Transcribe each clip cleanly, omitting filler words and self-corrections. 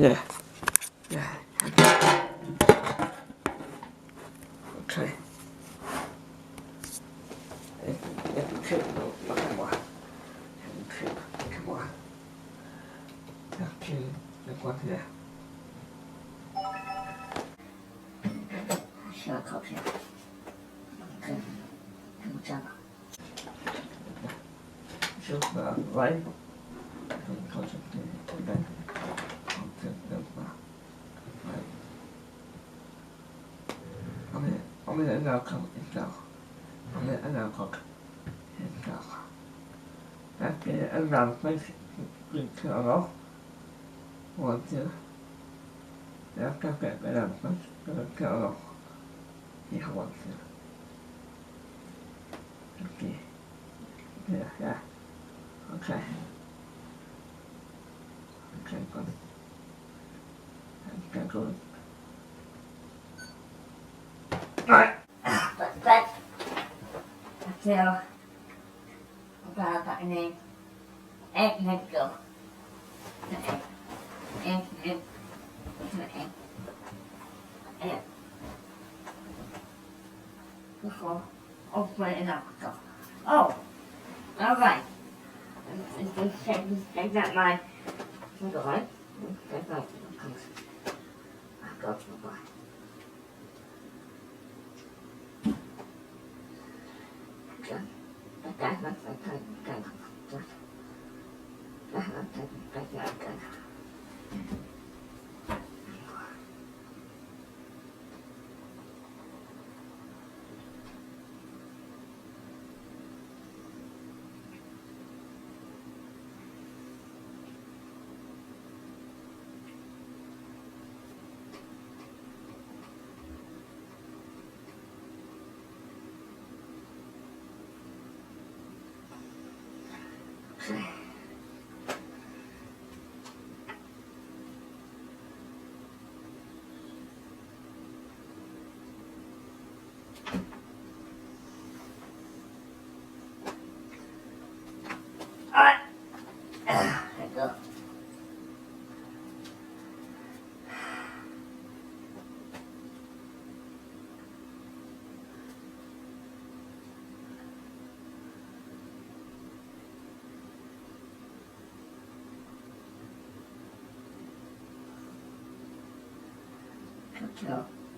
Yeah. Yeah. Okay. Em chịu được bắt quả. Em chịu cái quả. Đặc trưng là quan hệ. Sẽ khóc sẽ. Okay. Em chạm. Trước lấy. Không chụp thì đây. Không chụp được mà. Ông ấy nào không ít nào. Ông ấy nào không ít nào. Các cái anh làm mấy chuyện thừa đó. Một chứ. Để các cái làm mấy chuyện thừa đó. Thì không có chứ. Ok. Yeah. Okay. Okay, good. Okay, good. Right. That. Theo và tại này em nên kiểu em cứ khó open up go. Oh, all right. Take that my right. Take that. I got you by.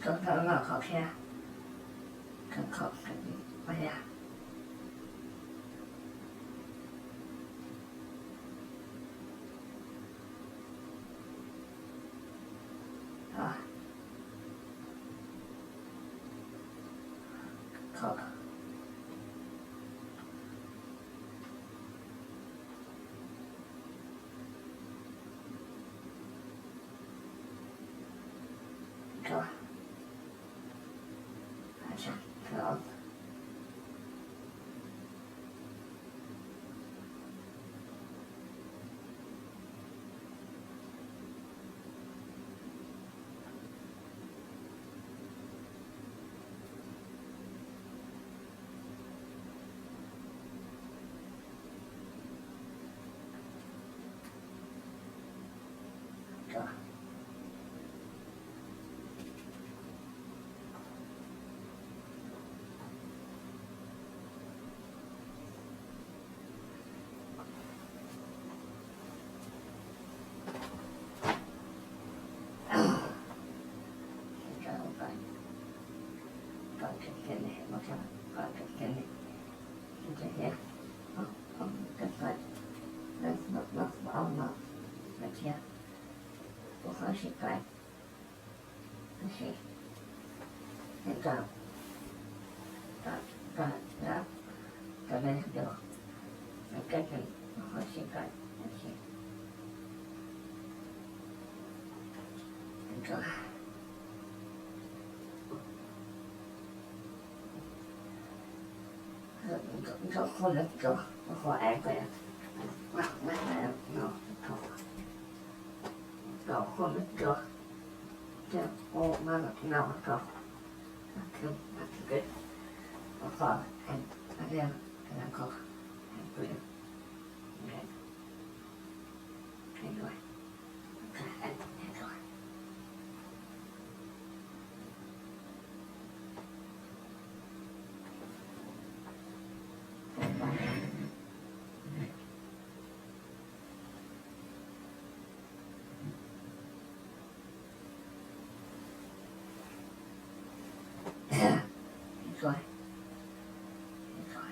Cậu ngỏ khó khe. Cậu khó khe. Bây giờ. Khó. Rồi. अच्छा, rồi. Rồi. Cậu không được cậu khó ác vậy. Cậu không được cậu. Ô mà nào cậu. That's good. Khó and again and cậu. Brilliant. Okay. Anyway. Okay. rồi. Hết rồi.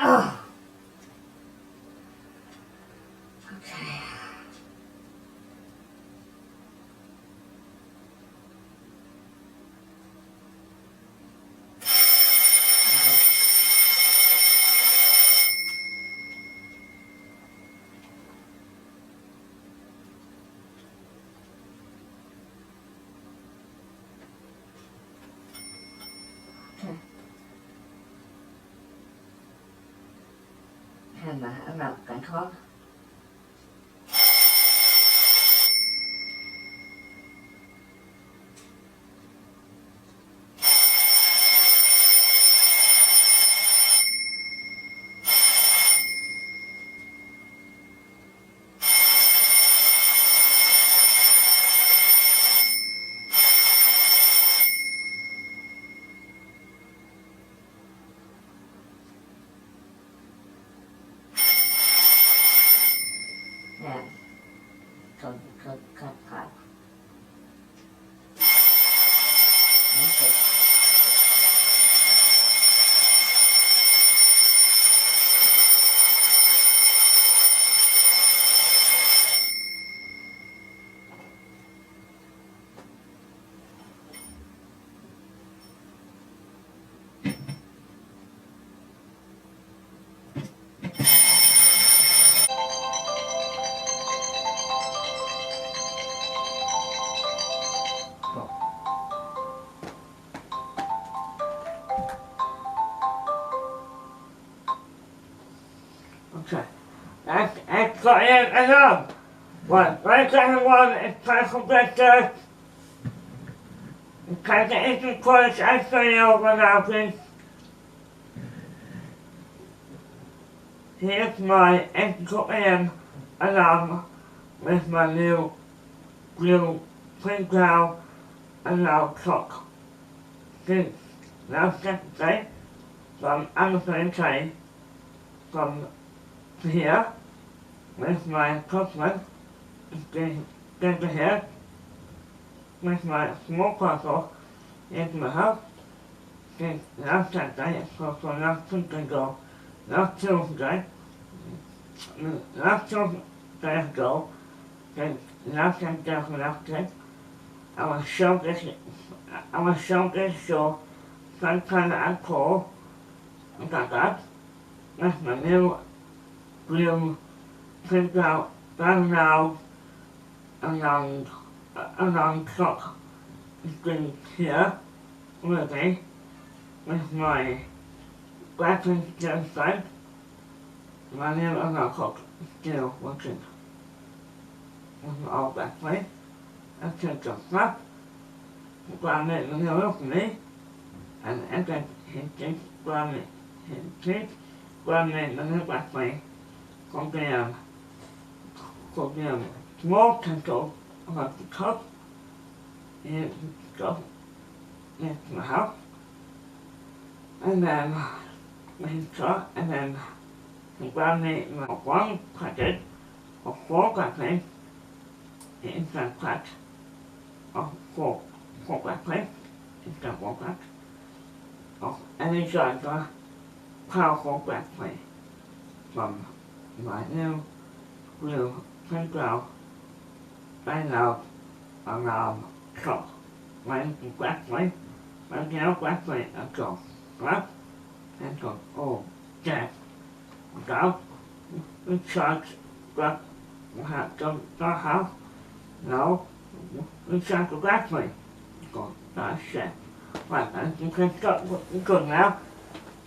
Oh. Okay. Hàng mà ở nào cảnh khó. Yeah. Cut part. Okay. Okay. It's got in and Right, right second one is trying to complete this. Try to instant quality and study over now, please. Here's my Ethical AM alarm with my new blue playground alarm clock. Since last Saturday, from Amazon Trade, from here, with my customer, get here, with my small parcel into my house. Since last Saturday, so for last week ago, last Tuesday ago, then last Saturday for last week, I was shown this show sometime at 4, got that, with my new blue playground background alarm clock screen here with me, with my graphics inside. My new alarm clock still working. With all that way, I took the flap, grab it in the middle of me, and entered his grab it hiện thiết quan hệ nó các bạn phải con kèm một thành trụ và khớp hiện có nét mà học anh em mình có anh em quan hệ mà quán phát triển hoặc phố các bạn hiện sản phát hoặc cuộc các bạn hiện sản phát hoặc anh ấy chọn cho phao của các bạn bằng mà nếu nhiều thân vào tay nào bằng nào không máy quát máy máy kéo quát về ở chỗ quát anh còn ô chạc cáo sợ quát hạt trong to háo nấu sao của quát về còn ta sẽ và anh cũng không chọn cũng cường nào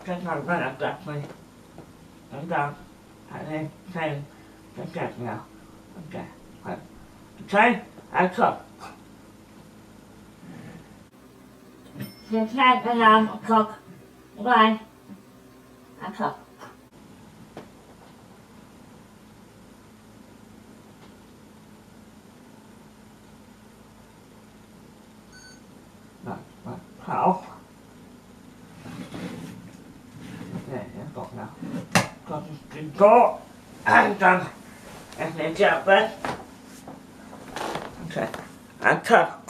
cái thằng ta đã quát về chúng ta hãy nên xem cái chạc nào ok phải thấy anh không Hiện tại anh làm không rồi anh không Hảo này em còn nào còn kinh cố an tâm em sẽ chào bác ok anh thật